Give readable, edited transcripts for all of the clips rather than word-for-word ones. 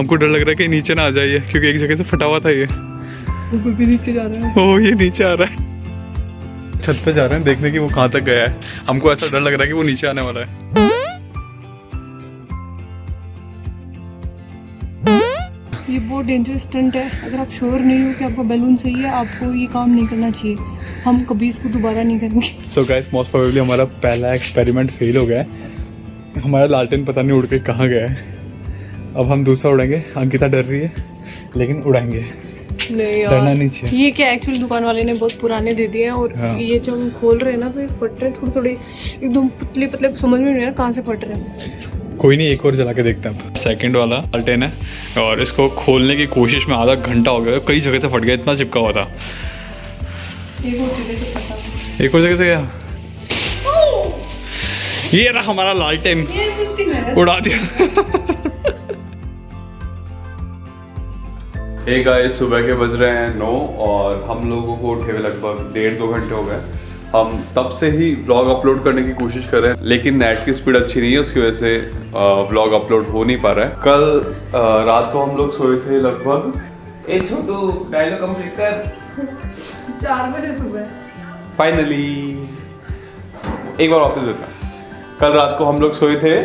हमको डर लग रहा है कि नीचे ना आ जाइए, क्योंकि एक जगह से फटा हुआ था ये। ऊपर भी नीचे जा रहा है। ओ ये नीचे आ रहा है। छत पे जा रहे हैं देखने की वो कहाँ तक गया है। हमको ऐसा डर लग रहा है कि वो नीचे आने वाला है। ये बहुत डेंजरस स्टंट है। अगर आप श्योर नहीं हो कि आपका बैलून सही है, आपको ये काम नहीं करना चाहिए। हम कभी इसको दोबारा नहीं करेंगे। सो गाइस, मोस्ट प्रोबेबली हमारा पहला एक्सपेरिमेंट फेल हो गया है। हमारा लालटेन पता नहीं उड़ के कहाँ गया है। अब हम दूसरा उड़ाएंगे। अंकिता डर रही है लेकिन उड़ाएंगे। नहीं यार, डरना नहीं चाहिए। ये क्या एक्चुअली दुकान वाले ने बहुत पुराने दे दिए हैं और हाँ। ये जो हम खोल रहे हैं ना तो ये फट रहे हैं थोड़े एकदम पतले पतले, समझ में नहीं आ रहा कहाँ से फट रहे हैं। कोई नहीं, एक और जला के देखते हैं। सेकंड वाला लालटेन है और इसको खोलने की कोशिश में आधा घंटा हो गया। कई जगह से फट गया, इतना चिपका हुआ था। एक और जगह से फटा। एक और जगह से गया। ये रहा हमारा लालटेन, उड़ा दिया। हे गाइस, सुबह के बज रहे हैं 9 और हम लोगों को उठे हुए लगभग 1.5-2 घंटे हो गए। हम तब से ही व्लॉग अपलोड करने की कोशिश कर रहे हैं, लेकिन नेट की स्पीड अच्छी नहीं है, उसकी वजह से व्लॉग अपलोड हो नहीं पा रहा है। कल रात को हम लोग सोए थे लगभग। एक छोटू डायलॉग कंप्लीट कर। 4 बजे सुबह फाइनली एक बार वापस देता। कल रात को हम लोग सोए थे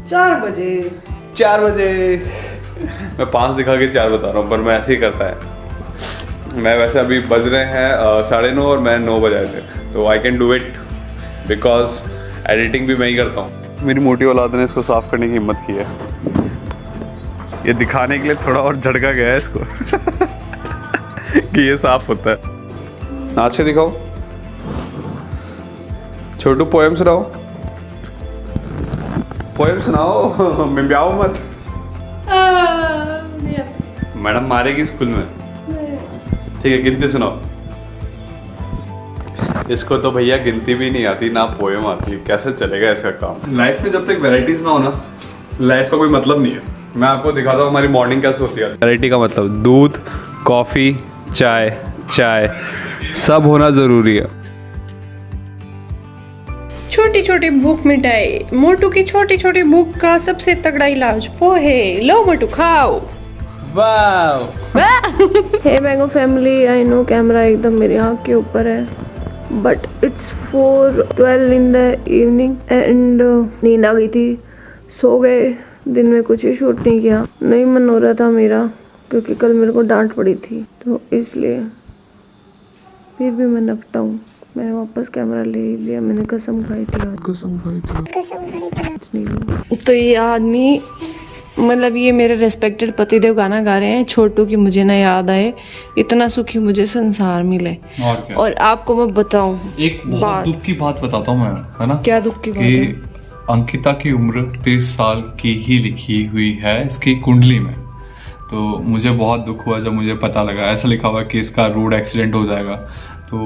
4 बजे। 4 बजे। मैं 5 दिखा के 4 बता रहा हूँ, पर मैं ऐसे ही करता है। मैं वैसे अभी बज रहे हैं 9:30 और मैं 9 बजाए थे, तो I can do it because editing भी मैं ही करता हूँ। मेरी मोटी औलाद ने इसको साफ करने की हिम्मत की है। ये दिखाने के लिए थोड़ा और झटका गया है इसको कि ये साफ होता है। नाच के दिखाओ छोटू, पोएम सुनाओ। पोएम सुनाओ, मिम्याओ मत। मैडम मारेगी स्कूल में। ठीक है, गिनती सुनाओ। इसको तो भैया गिनती भी नहीं आती, ना पोएम आती। कैसे चलेगा इसका काम? लाइफ में जब तक वैरायटीज ना हो ना, लाइफ का कोई मतलब नहीं है। मैं आपको दिखाता हूँ हमारी मॉर्निंग कैसे होती है। वैरायटी का मतलब दूध, कॉफ़ी, चाय, चाय सब होना ज़रूरी है। छोटी छोटी भूख मिटाए, मोटू की छोटी छोटी भूख का सबसे तगड़ा इलाज पोहे। लो मोटू खाओ। वाह। Hey mango family, I know camera एकदम मेरी आँख के ऊपर है, but it's 4:12 in the evening and नींद आ गई थी। सो गए। दिन में कुछ ही शूट नहीं किया, नहीं मन हो रहा था मेरा, क्योंकि कल मेरे को डांट पड़ी थी, तो इसलिए फिर भी मैं निपटा हूँ। मैंने वापस कैमरा ले लिया। मैंने कसम खाई थी आज। तो ये आदमी, मतलब ये मेरे रेस्पेक्टेड पतिदेव गाना गा रहे हैं, छोटू की मुझे ना याद आए, इतना सुखी मुझे संसार मिले। और क्या? और आपको मैं बताऊं एक बहुत दुख की बात बताता हूँ मैं, है ना? क्या दुख की बात है? अंकिता की उम्र 30 साल की ही लिखी हुई है इसकी कुंडली में। तो मुझे बहुत दुख हुआ जब मुझे पता लगा। ऐसा लिखा हुआ कि इसका रोड एक्सीडेंट हो जाएगा। तो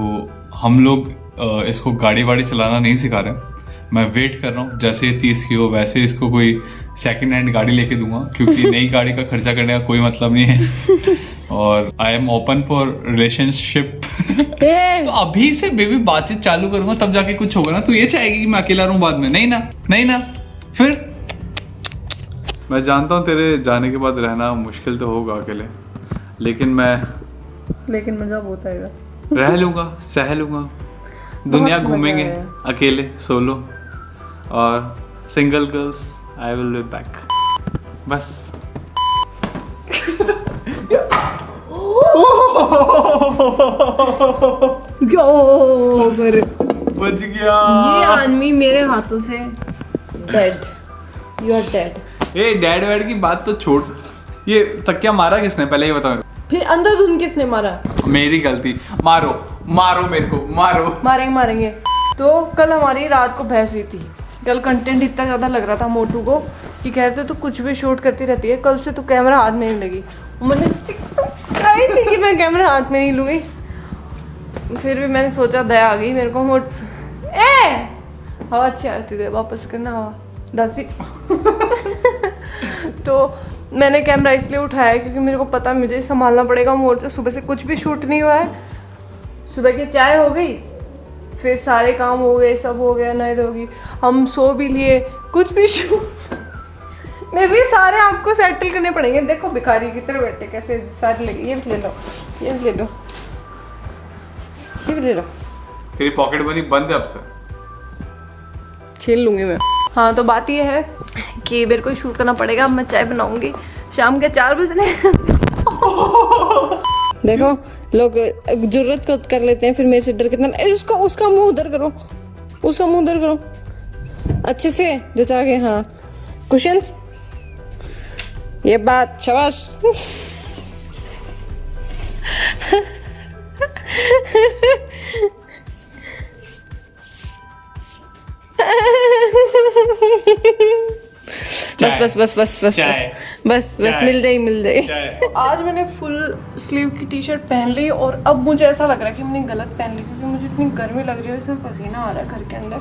हम लोग इसको गाड़ी वाड़ी चलाना नहीं सिखा रहे। मैं वेट कर रहा हूँ, जैसे 30 की हो वैसे इसको कोई सेकंड हैंड गाड़ी लेके दूंगा, क्योंकि नई गाड़ी का खर्चा करने का कोई मतलब नहीं है। और I am open for relationship. तो अभी से बेबी बातचीत चालू करूंगा, तब जाके कुछ होगा ना। तू ये चाहेगी कि मैं अकेला रहूं बाद में? नहीं ना, नहीं ना। फिर मैं जानता हूँ तेरे जाने के बाद रहना मुश्किल तो होगा अकेले, लेकिन मजा बहुत आएगा। रह लूंगा, सह लूंगा। दुनिया घूमेंगे अकेले, सोलो और single girls. I will be back. बस। बच गया। ये आदमी मेरे हाथों से डेड। You are dead. ए डैड वैड की बात तो छोड़। ये तकिया मारा किसने पहले ये बताओ। फिर अंधाधुंध किसने मारा? मेरी गलती। मारो मारो मेरे को, मारो। मारेंगे। तो कल हमारी रात को बहस हुई थी। कल कंटेंट इतना ज़्यादा लग रहा था मोटू को कि कह रहे थे तो कुछ भी शूट करती रहती है, कल से तो कैमरा हाथ में नहीं लगी। मैंने कही थी कि मैं कैमरा हाथ में नहीं लूँगी, फिर भी मैंने सोचा दया आ गई मेरे को। हवा अच्छी आती थी, वापस करना हवा दासी। तो मैंने कैमरा इसलिए उठाया क्योंकि मेरे को पता मुझे संभालना पड़ेगा। मोर से सुबह से कुछ भी शूट नहीं हुआ है। सुबह की चाय हो गई, फिर सारे काम हो गए, सब हो गया, नींद होगी, हम सो भी लिए, कुछ भी शूट मे भी सारे आपको सेटल करने पड़ेंगे। देखो भिखारी की तरह बैठे कैसे सारे लगे। ये भी ले लो, ये भी ले लो, ये भी ले लो। तेरी पॉकेट मनी बंद है अब से। छीन लूंगी मैं। हाँ तो बात ये है कि मेरे को शूट करना पड़ेगा। अब मैं चाय बनाऊंगी शाम के 4 बजे। देखो लोग जरूरत को कर लेते हैं, फिर मेरे से डर कितना। उसका मुंह उधर करो, उसका मुंह उधर करो अच्छे से जचा के। हाँ कुशन्स, ये बात शाबाश। बस बस बस बस बस बस बस मिल जाए। आज मैंने फुल स्लीव की टी शर्ट पहन ली और अब मुझे ऐसा लग रहा है कि मैंने गलत पहन ली, क्योंकि मुझे इतनी गर्मी लग रही है, इसमें पसीना आ रहा है घर के अंदर।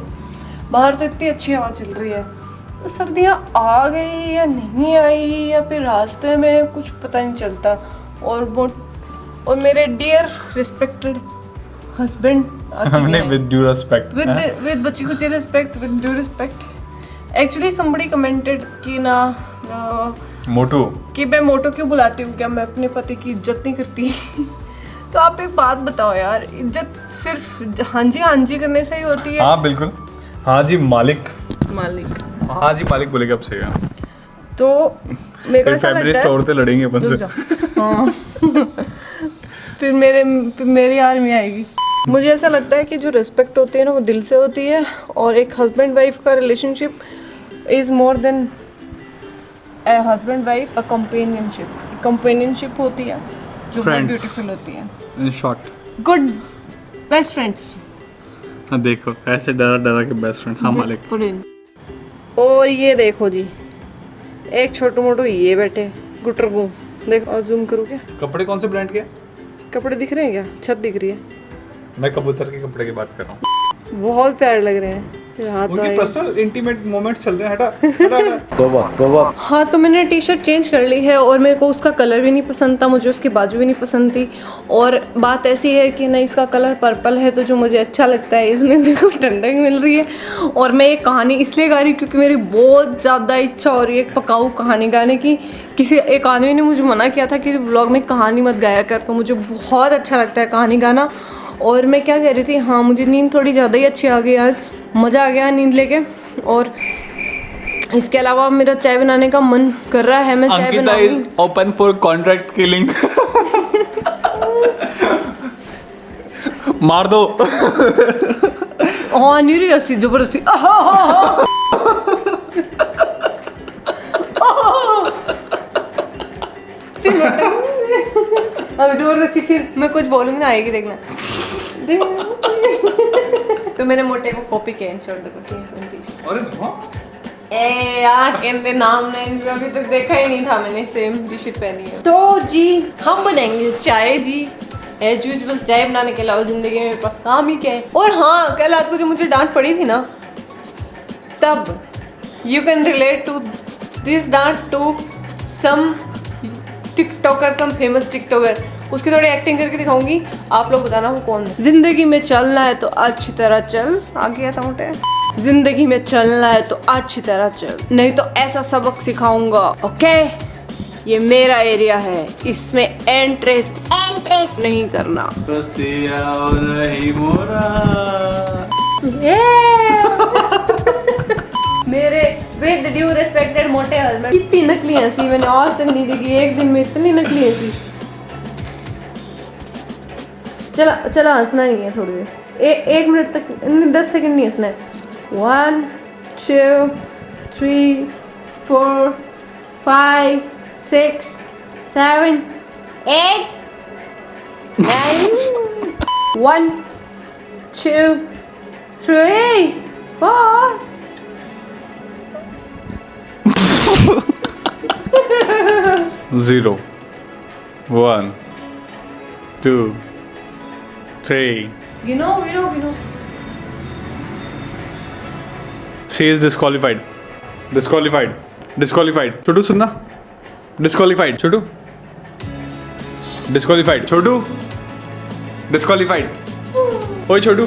बाहर तो इतनी अच्छी हवा चल रही है, तो सर्दियाँ आ गई या नहीं आई या फिर रास्ते में, कुछ पता नहीं चलता। और मेरे dear respected husband with due respect, with बच्ची को respect, with due respect. Actually somebody commented कि ना मोटू कि मैं मोटो क्यों बुलाती हूँ, क्या मैं अपने पति की इज्जत नहीं करती। तो आप एक बात बताओ यार, इज्जत सिर्फ हाँ जी करने से ही होती है? हाँ बिल्कुल, हाँ जी मालिक, हाँ जी मालिक बोलेगा अब से। तो मेरे को ऐसा लगता है औरतें लड़ेंगे अपन से। हाँ। फिर मेरी आर्मी आएगी। मुझे ऐसा लगता है कि जो रिस्पेक्ट होती है ना वो दिल से होती है, और एक हस्बैंड वाइफ का relationship is more than a husband wife, a companionship होती है जो बहुत ब्यूटीफुल होती है। In short good best friends. हाँ देखो ऐसे डरा के बेस्ट फ्रेंड। हाँ मालिक। और ये देखो जी, एक छोटू मोटू ये बैठे गुटरगू। देखो और जूम करूँ क्या? कपड़े कौन से ब्रांड के? कपड़े दिख रहे हैं क्या? छत दिख रही है। मैं कबूतर के कपड़े की बात कर रहा हूँ। बहुत प्यारे लग रहे हैं। उनके पर्सनल इंटीमेट मोमेंट्स चल रहे हैं। हटा। तौबा। हाँ तो मैंने टी शर्ट चेंज कर ली है, और मेरे को उसका कलर भी नहीं पसंद था, मुझे उसकी बाजू भी नहीं पसंद थी। और बात ऐसी है कि ना इसका कलर पर्पल है, तो जो मुझे अच्छा लगता है इसमें मेरे को ठंडक मिल रही है। और मैं ये कहानी इसलिए गा रही हूँ क्योंकि मेरी बहुत ज़्यादा इच्छा हो रही है एक पकाऊ कहानी गाने की। एक आदमी ने मुझे मना किया था कि व्लॉग में कहानी मत गाया कर, तो मुझे बहुत अच्छा लगता है कहानी गाना। और मैं क्या कह रही थी, हाँ मुझे नींद थोड़ी ज़्यादा ही अच्छी आ गई आज, मज़ा आ गया नींद लेके। और इसके अलावा मेरा चाय बनाने का मन कर रहा है, मैं चाय बनाऊंगी। Open for contract killing. मार दो। हाँ नहीं रही ऐसी जबरदस्ती। अब जबरदस्ती फिर मैं कुछ बोलूंगी ना, आएगी देखना। तो मैंने मोटे को कॉपी किया इन शर्ट को। अरे वाह, ए यार कहते नाम नहीं, अभी तक देखा ही नहीं था मैंने। सेम टी शर्ट पहनी है। तो जी हम बनाएंगे चाय जी, एज यूजुअल। चाय बनाने के अलावा जिंदगी में मेरे पास काम ही क्या है। और हाँ कल रात को जो मुझे डांट पड़ी थी ना, तब you can relate to this डांट to some TikToker, some famous TikToker. उसकी थोड़ी एक्टिंग करके दिखाऊंगी, आप लोग बताना वो कौन है। जिंदगी में चलना है तो अच्छी तरह चल। आ गया था मोटे। जिंदगी में चलना है तो अच्छी तरह चल, नहीं तो ऐसा सबक सिखाऊंगा। ओके ये मेरा एरिया है, इसमें एंट्रेस नहीं करना। मेरे विद ड्यू रिस्पेक्टेड मोटे हस्बैंड, कितनी नकली हंसी मैंने आज तक नहीं देखी। एक दिन में इतनी नकली हंसी। चला हंसना नहीं है थोड़ी देर, 1 मिनट तक, 10 सेकंड नहीं हंसना है। 1 2 3 4 5 6 7 8 9 1 2 3 4 0 1 2 3 गिनो। She is disqualified. छोटू सुनना, disqualified. छोटू disqualified. छोटू disqualified. ओए छोटू,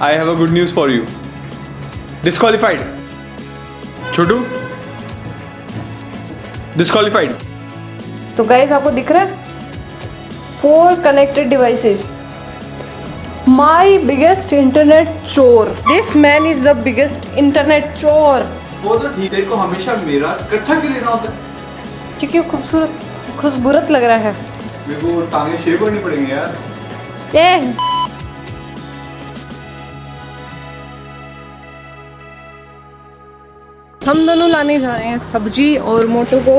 I have a good news for you. Disqualified. Chhotu disqualified. तो गाइस आपको दिख रहा है 4 connected devices. My biggest internet चोर. This man is the biggest internet चोर. वो तो ठीक, तेरे को हमेशा मेरा कच्चा क्यों लेना होता है? क्योंकि वो खूबसूरत लग रहा है. मेरे को टांगे शेव करनी पड़ेंगे यार। ए हम दोनों लाने जा रहे हैं सब्जी और मोटू को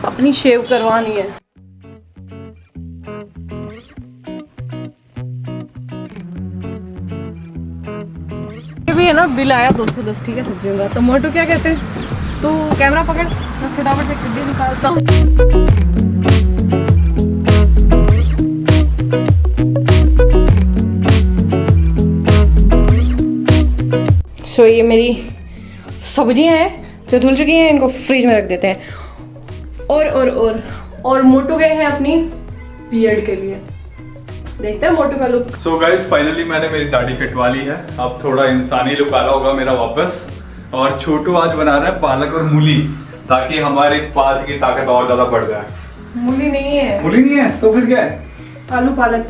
अपनी शेव करवानी है। ये भी है ना, बिल आया 210, ठीक है सब्जियों का। तो मोटू क्या कहते हैं, तू कैमरा पकड़, मैं फटाफट से गड्डी निकालता हूँ। सो ये मेरी सब्जियां हैं जो धुल चुकी हैं, इनको फ्रिज में रख देते हैं। और मोटू गए हैं अपनी बियर्ड के लिए, देखते हैं मोटू का लुक। सो गाइस फाइनली मैंने मेरी दाढ़ी कटवा ली है, अब थोड़ा इंसानी लुक आ रहा होगा मेरा वापस। और छोटू आज बना रहा है पालक और मूली, ताकि हमारे पाद की ताकत और ज्यादा बढ़ जाए। मूली नहीं है। मूली नहीं है तो फिर क्या है? आलू पालक।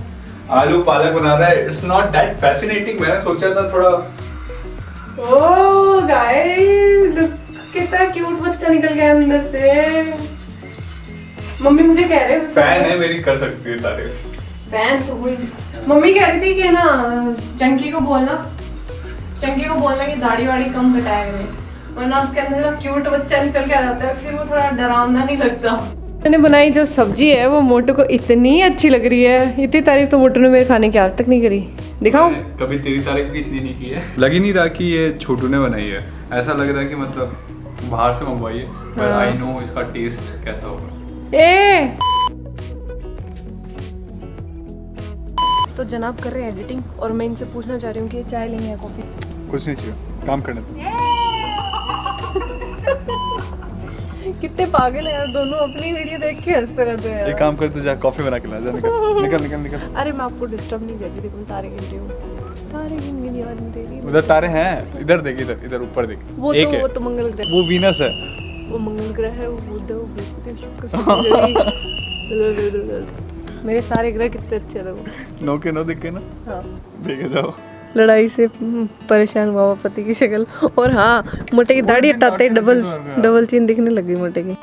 आलू पालक बना रहा है। It's not that fascinating. मैंने सोचा था थोड़ा। ओह गाइस, कितना क्यूट बच्चा निकल गया अंदर से। मम्मी मुझे कह रहे फैन है मेरी, कर सकती है तारीफ। फैन तो हुई। मम्मी कह रही थी कि ना चंकी को बोलना कि दाढ़ी वाड़ी कम कटाया करें, वरना उसके अंदर का क्यूट बच्चा निकल के आ जाता है, फिर वो थोड़ा डरावना नहीं लगता। मैंने बनाई जो सब्जी है वो मोटू को इतनी अच्छी लग रही है, इतनी तारीफ तो मोटू ने मेरे खाने की आज तक नहीं करी। दिखाओ। कभी तेरी तारीफ भी इतनी नहीं की है। लग ही नहीं रहा कि ये छोटू ने बनाई है, ऐसा लग रहा है कि मतलब बाहर से मंगवाई है। पर आई नो इसका टेस्ट कैसा होगा। तो जनाब कर रहे हैं एडिटिंग, और मैं इनसे पूछना चाह रही हूँ कि चाय लेंगे या कॉफी? कुछ नहीं चाहिए, काम करने दो। कितने पागल हैं यार दोनों, अपनी वीडियो देख के हंसते रहते हैं एक काम कर, तू जा कॉफी बना के ला, जा निकल निकल निकल निकल। अरे मैं आपको डिस्टर्ब नहीं कर रही, देखो मैं तारे गिन रही हूँ। तारे गिन गिन याद नहीं दे रही। उधर तारे हैं, तो इधर देख, इधर इधर ऊपर देख। वो तो मंगल ग्रह। वो वीनस है। वो मंगल ग्रह है, वो बुध है, वो बृहस्पति, शुक्र, मेरे सारे ग्रह कितने अच्छे देखो। नो के नो दिख के ना। हाँ देखे जाओ। लड़ाई से परेशान हुआ पति की शक्ल। और हाँ, मोटे की दाढ़ी हटाते ही डबल चिन्ह दिखने लगी मोटे की।